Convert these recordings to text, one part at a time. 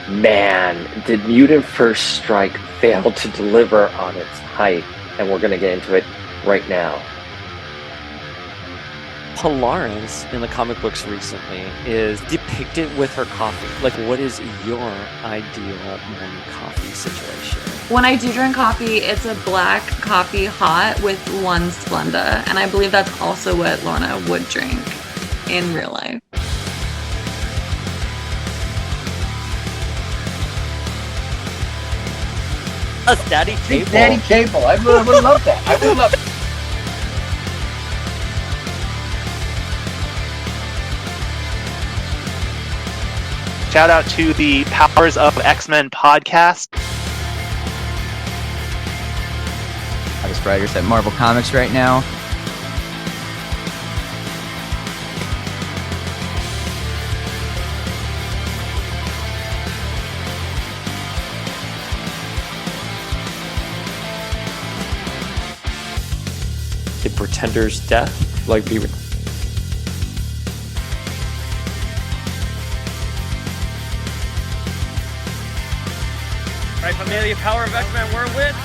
Man, did Mutant First Strike fail to deliver on its hype? And we're going to get into it right now. Polaris in the comic books recently is depicted with her coffee. Like, what is your ideal morning coffee situation? When I do drink coffee, it's a black coffee hot with one Splenda. And I believe that's also what Lorna would drink in real life. A Daddy Cable. Daddy Cable. I would love that. I would love it. Shout out to the Powers of X-Men podcast. Hottest writers at Marvel Comics right now. The Pretender's death. Like, be. Right, familia, Power of X-Men, we're with.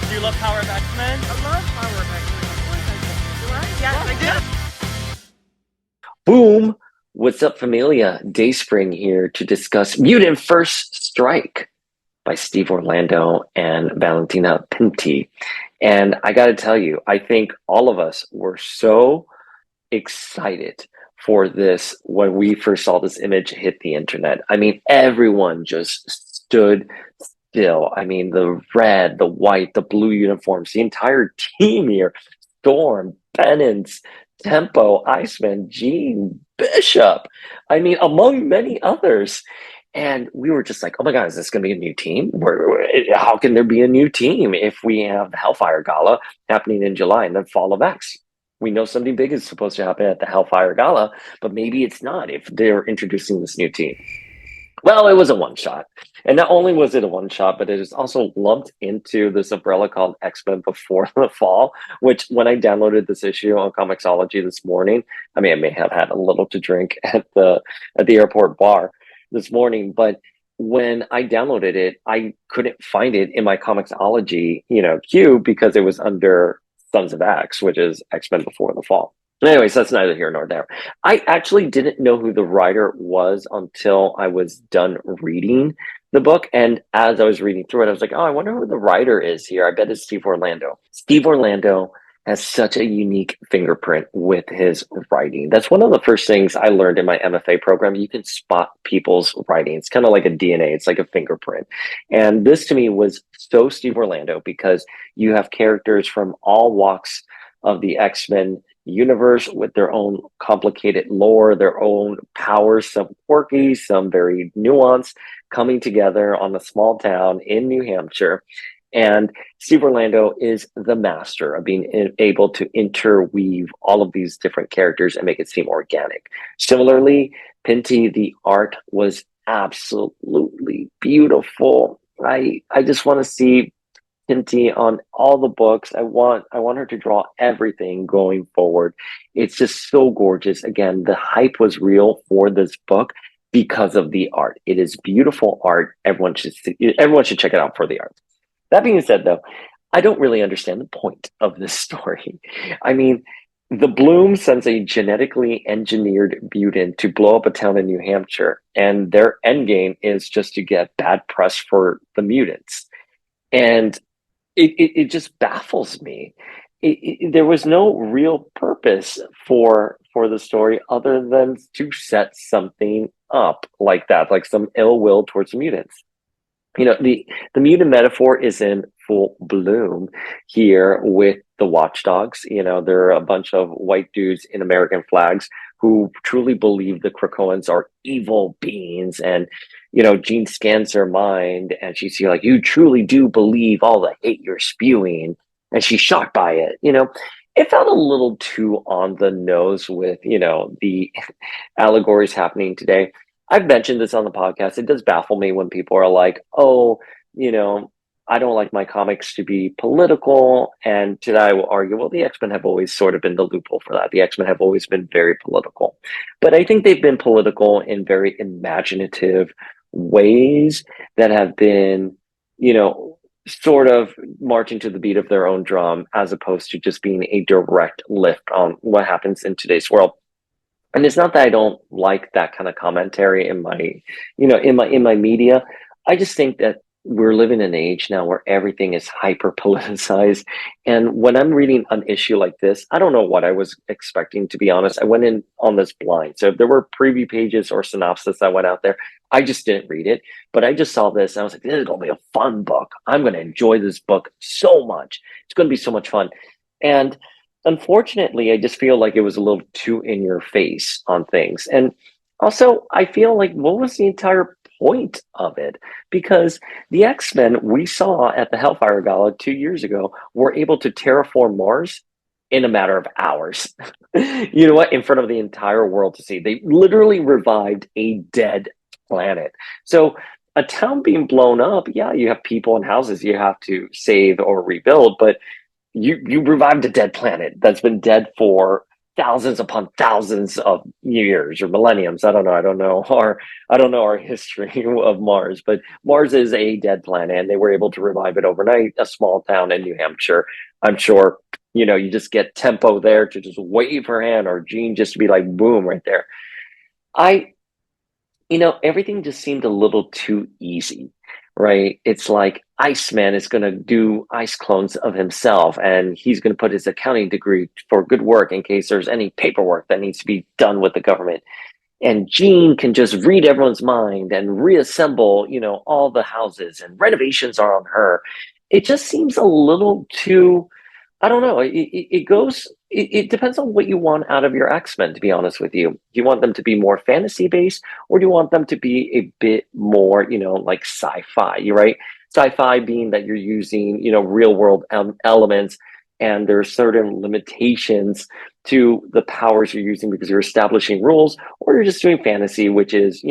Do you love Power of X-Men? I love Power of X-Men. Of course I do. Do I? Yes, I do. Boom! What's up, familia? Dayspring here to discuss Mutant First Strike by Steve Orlando and Valentina Pinti. And I got to tell you, I think all of us were so excited for this when we first saw this image hit the internet. I mean, everyone just stood still. I mean, the red, the white, the blue uniforms, the entire team here, Storm, Penance, Tempo, Iceman, Gene, Bishop. I mean, among many others. And we were just like, oh my God, is this going to be a new team? How can there be a new team if we have the Hellfire Gala happening in July and then Fall of X? We know something big is supposed to happen at the Hellfire Gala, but maybe it's not if they're introducing this new team. Well, it was a one-shot. And not only was it a one-shot, but it is also lumped into this umbrella called X-Men Before the Fall, which when I downloaded this issue on Comixology this morning, I mean, I may have had a little to drink at the airport bar this morning, but when I downloaded it, I couldn't find it in my Comixology, queue because it was under Sons of X, which is X-Men Before the Fall. Anyways, that's neither here nor there. I actually didn't know who the writer was until I was done reading the book. And as I was reading through it, I was like, oh, I wonder who the writer is here. I bet it's Steve Orlando. Steve Orlando has such a unique fingerprint with his writing. That's one of the first things I learned in my MFA program. You can spot people's writing. It's kind of like a DNA. It's like a fingerprint. And this to me was so Steve Orlando because you have characters from all walks of the X-Men universe with their own complicated lore, their own powers, some quirky, some very nuanced, coming together on a small town in New Hampshire. And Steve Orlando is the master of being able to interweave all of these different characters and make it seem organic. Similarly, Pinti, the art was absolutely beautiful. I just want to see Pinti on all the books. I want her to draw everything going forward. It's just so gorgeous. Again, the hype was real for this book because of the art. It is beautiful art. Everyone should check it out for the art. That being said, though, I don't really understand the point of this story. I mean, the Bloom sends a genetically engineered mutant to blow up a town in New Hampshire, and their end game is just to get bad press for the mutants. And it just baffles me. There was no real purpose for the story other than to set something up like that, like some ill will towards the mutants. The mutant metaphor is in full bloom here with the Watchdogs. There are a bunch of white dudes in American flags who truly believe the Krakoans are evil beings. And, Jean scans her mind and she's like, you truly do believe all the hate you're spewing. And she's shocked by it. It felt a little too on the nose with, the allegories happening today. I've mentioned this on the podcast. It does baffle me when people are like, oh, I don't like my comics to be political. And today I will argue, well, the X-Men have always sort of been the loophole for that. The X-Men have always been very political. But I think they've been political in very imaginative ways that have been, you know, sort of marching to the beat of their own drum, as opposed to just being a direct lift on what happens in today's world. And it's not that I don't like that kind of commentary in my, in my media. I just think that we're living in an age now where everything is hyper politicized. And when I'm reading an issue like this, I don't know what I was expecting, to be honest. I went in on this blind. So if there were preview pages or synopsis that went out there, I just didn't read it. But I just saw this and I was like, this is going to be a fun book. I'm going to enjoy this book so much. It's going to be so much fun. And unfortunately, I just feel like it was a little too in your face on things. And also, I feel like, what was the entire point of it? Because the X-Men we saw at the Hellfire Gala 2 years ago were able to terraform Mars in a matter of hours. You know what? In front of the entire world to see. They literally revived a dead planet. So a town being blown up, yeah, you have people and houses you have to save or rebuild, but you revived a dead planet that's been dead for thousands upon thousands of years or millenniums. I don't know our history of Mars, but Mars is a dead planet, and they were able to revive it overnight. A small town in New Hampshire. I'm sure, you just get Tempo there to just wave her hand, or Jean just to be like boom right there. I everything just seemed a little too easy, right? It's like Iceman is going to do ice clones of himself, and he's going to put his accounting degree for good work in case there's any paperwork that needs to be done with the government. And Jean can just read everyone's mind and reassemble, all the houses, and renovations are on her. It just seems a little too, I don't know. It depends on what you want out of your X-Men, to be honest with you. Do you want them to be more fantasy based, or do you want them to be a bit more, like sci-fi, right? Sci-fi being that you're using, real world elements, and there are certain limitations to the powers you're using because you're establishing rules, or you're just doing fantasy, which is,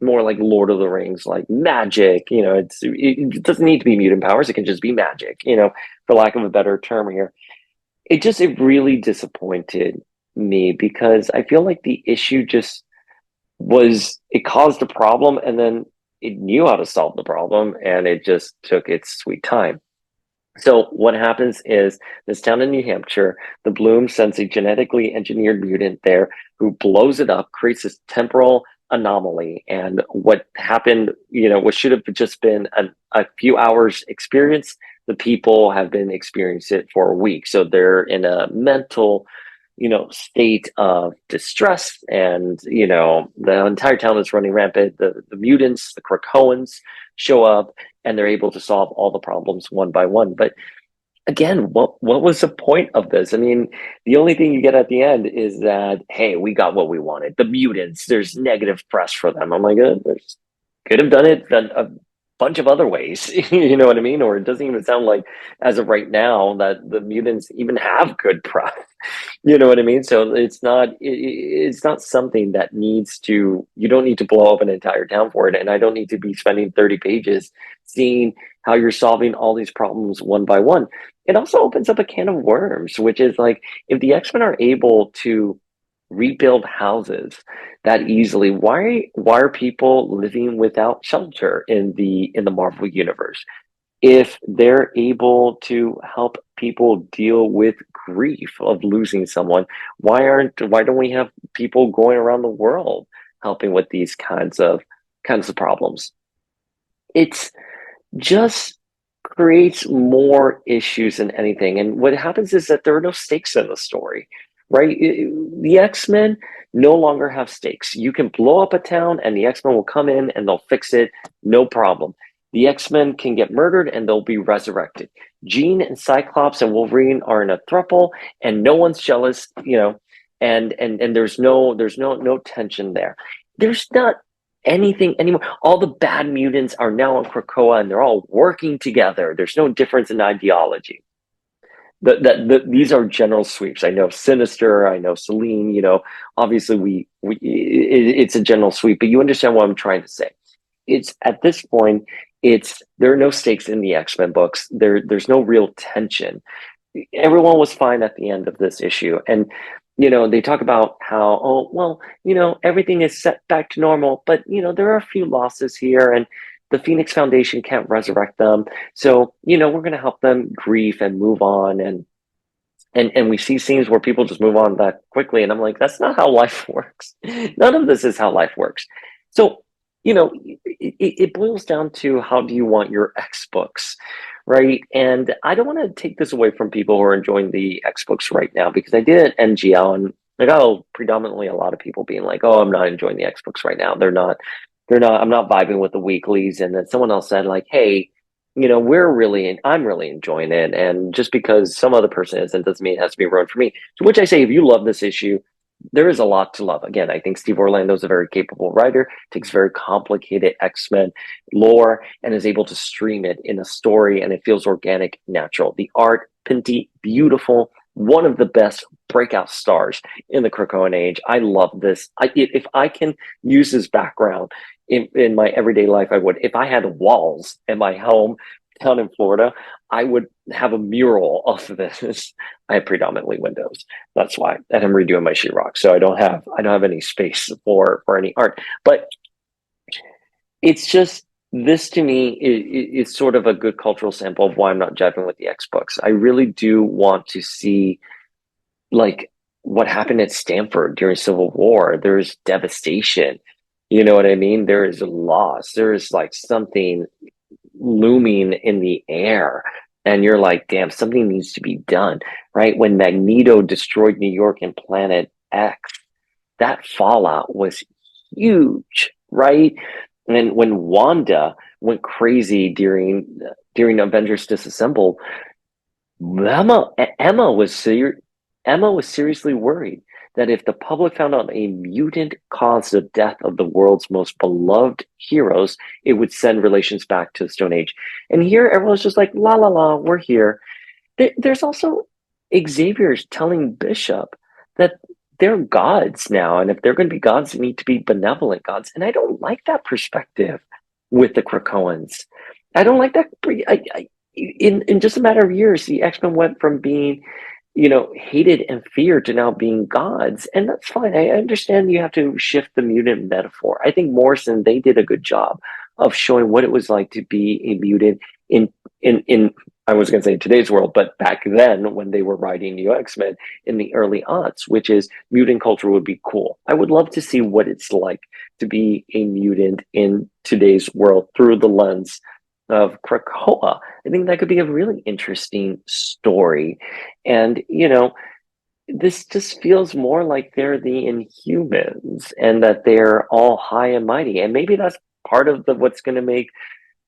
more like Lord of the Rings, like magic. It doesn't need to be mutant powers. It can just be magic, for lack of a better term here. It really disappointed me, because I feel like the issue just it caused a problem, and then it knew how to solve the problem, and it just took its sweet time. So what happens is, this town in New Hampshire, the Bloom sends a genetically engineered mutant there who blows it up, creates this temporal anomaly. And what happened, what should have just been a few hours experience, the people have been experiencing it for a week. So they're in a mental, state of distress, and, the entire town is running rampant. The mutants, the Krakoans show up, and they're able to solve all the problems one by one. But again, what was the point of this? I mean, the only thing you get at the end is that, hey, we got what we wanted. The mutants, there's negative press for them. I'm like, could have done it a bunch of other ways. You know what I mean? Or it doesn't even sound like, as of right now, that the mutants even have good press. You know what I mean? So it's not something that you don't need to blow up an entire town for it. And I don't need to be spending 30 pages seeing how you're solving all these problems one by one. It also opens up a can of worms, which is like, if the X-Men are able to rebuild houses that easily, why are people living without shelter in the Marvel universe? If they're able to help people deal with grief of losing someone, why don't we have people going around the world helping with these kinds of problems? It's just creates more issues than anything. And what happens is that there are no stakes in the story, right? The X-Men no longer have stakes. You can blow up a town, and the X-Men will come in and they'll fix it, no problem. The X-Men can get murdered and they'll be resurrected. Jean and Cyclops and Wolverine are in a throuple, and no one's jealous, and there's no tension there. There's not anything anymore. All the bad mutants are now on Krakoa, and they're all working together. There's no difference in ideology. These are general sweeps. I know Sinister, I know Selene, obviously it's a general sweep, but you understand what I'm trying to say. It's at this point, there are no stakes in the X-Men books. There's no real tension. Everyone was fine at the end of this issue. And they talk about how, oh, well, everything is set back to normal, but, there are a few losses here, and the Phoenix Foundation can't resurrect them. So, we're going to help them grieve and move on. And we see scenes where people just move on that quickly. And I'm like, that's not how life works. None of this is how life works. So, it boils down to, how do you want your X books, right? And I don't want to take this away from people who are enjoying the X books right now, because I did at NGL, and I got predominantly a lot of people being like, oh, I'm not enjoying the X books right now. I'm not vibing with the weeklies. And then someone else said, like, hey, I'm really enjoying it. And just because some other person isn't, doesn't mean it has to be ruined for me. To which I say, if you love this issue, there is a lot to love. Again, I think Steve Orlando is a very capable writer, takes very complicated X-Men lore and is able to stream it in a story, and it feels organic, natural. The art, Pinty, beautiful, one of the best breakout stars in the Krakoan age. I love this. If I can use this background in my everyday life, I would. If I had walls in my home down in Florida, I would have a mural of this. I have predominantly windows. That's why. And I'm redoing my sheetrock, so I don't have any space for any art. But it's just, this to me is sort of a good cultural sample of why I'm not jiving with the X books. I really do want to see, like, what happened at Stanford during Civil War. There's devastation. You know what I mean? There is loss. There is like something looming in the air. And you're like, damn, something needs to be done, right? When Magneto destroyed New York and Planet X, that fallout was huge, right? And when Wanda went crazy during Avengers Disassembled, Emma Emma was ser- Emma was seriously worried that if the public found out a mutant caused the death of the world's most beloved heroes, it would send relations back to the Stone Age. And here, everyone's just like, la la la, we're here. There's also Xavier's telling Bishop that they're gods now, and if they're going to be gods, they need to be benevolent gods. And I don't like that perspective with the Krakoans. I don't like that. In just a matter of years, the X-Men went from being, hated and feared to now being gods. And that's fine. I understand you have to shift the mutant metaphor. I think Morrison, they did a good job of showing what it was like to be a mutant in I was going to say today's world, but back then when they were writing New X-Men in the early aughts, which is mutant culture would be cool. I would love to see what it's like to be a mutant in today's world through the lens of Krakoa. I think that could be a really interesting story. And, this just feels more like they're the Inhumans and that they're all high and mighty. And maybe that's part of what's going to make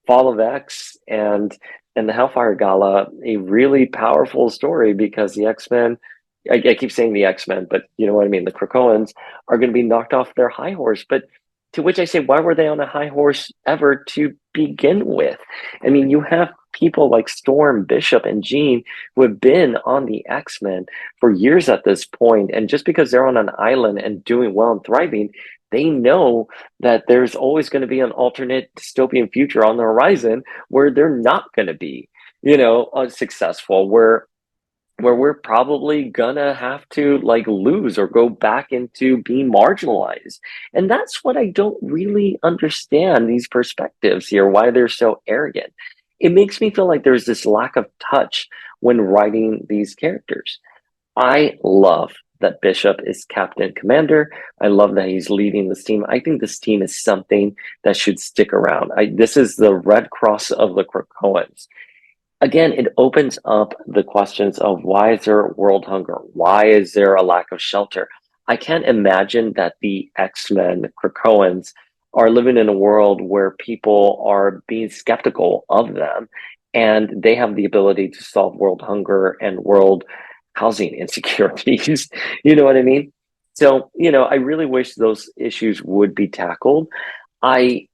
Fall of X and the Hellfire Gala a really powerful story, because the X-Men, I keep saying the X-Men, but you know what I mean, the Krakoans are going to be knocked off their high horse. But to which I say, why were they on a high horse ever to begin with? I mean, you have people like Storm, Bishop, and Jean who have been on the X-Men for years at this point, and just because they're on an island and doing well and thriving, they know that there's always going to be an alternate dystopian future on the horizon where they're not going to be, successful, where we're probably gonna have to like lose or go back into being marginalized. And that's what I don't really understand, these perspectives here, why they're so arrogant. It makes me feel like there's this lack of touch when writing these characters. I love that Bishop is Captain Commander. I love that he's leading this team. I think this team is something that should stick around. This is the Red Cross of the Krakoans. Again, it opens up the questions of, why is there world hunger? Why is there a lack of shelter? I can't imagine that the X-Men Krakoans are living in a world where people are being skeptical of them, and they have the ability to solve world hunger and world housing insecurities. You know what I mean? So, I really wish those issues would be tackled. I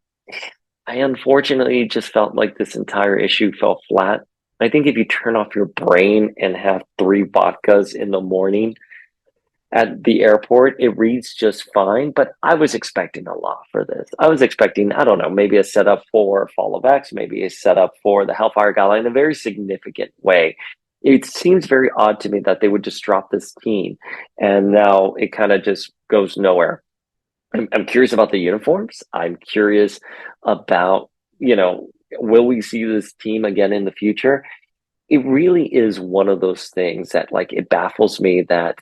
I unfortunately just felt like this entire issue fell flat. I think if you turn off your brain and have 3 vodkas in the morning at the airport, it reads just fine. But I was expecting a lot for this. I was expecting, I don't know, maybe a setup for Fall of X, maybe a setup for the Hellfire Gala in a very significant way. it seems very odd to me that they would just drop this team, and now it kind of just goes nowhere. I'm curious about the uniforms. I'm curious about, will we see this team again in the future? It really is one of those things that, like, it baffles me that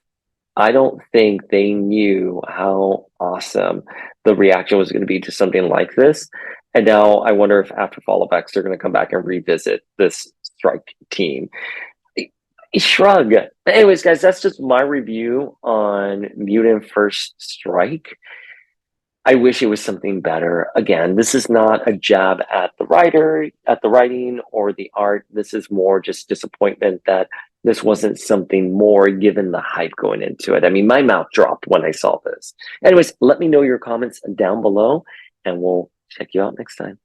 I don't think they knew how awesome the reaction was going to be to something like this. And now I wonder if after Fall of X, they're going to come back and revisit this strike team. Shrug. Anyways, guys, that's just my review on Mutant First Strike. I wish it was something better. Again, this is not a jab at the writer, at the writing or the art. This is more just disappointment that this wasn't something more given the hype going into it. I mean, my mouth dropped when I saw this. Anyways, let me know your comments down below and we'll check you out next time.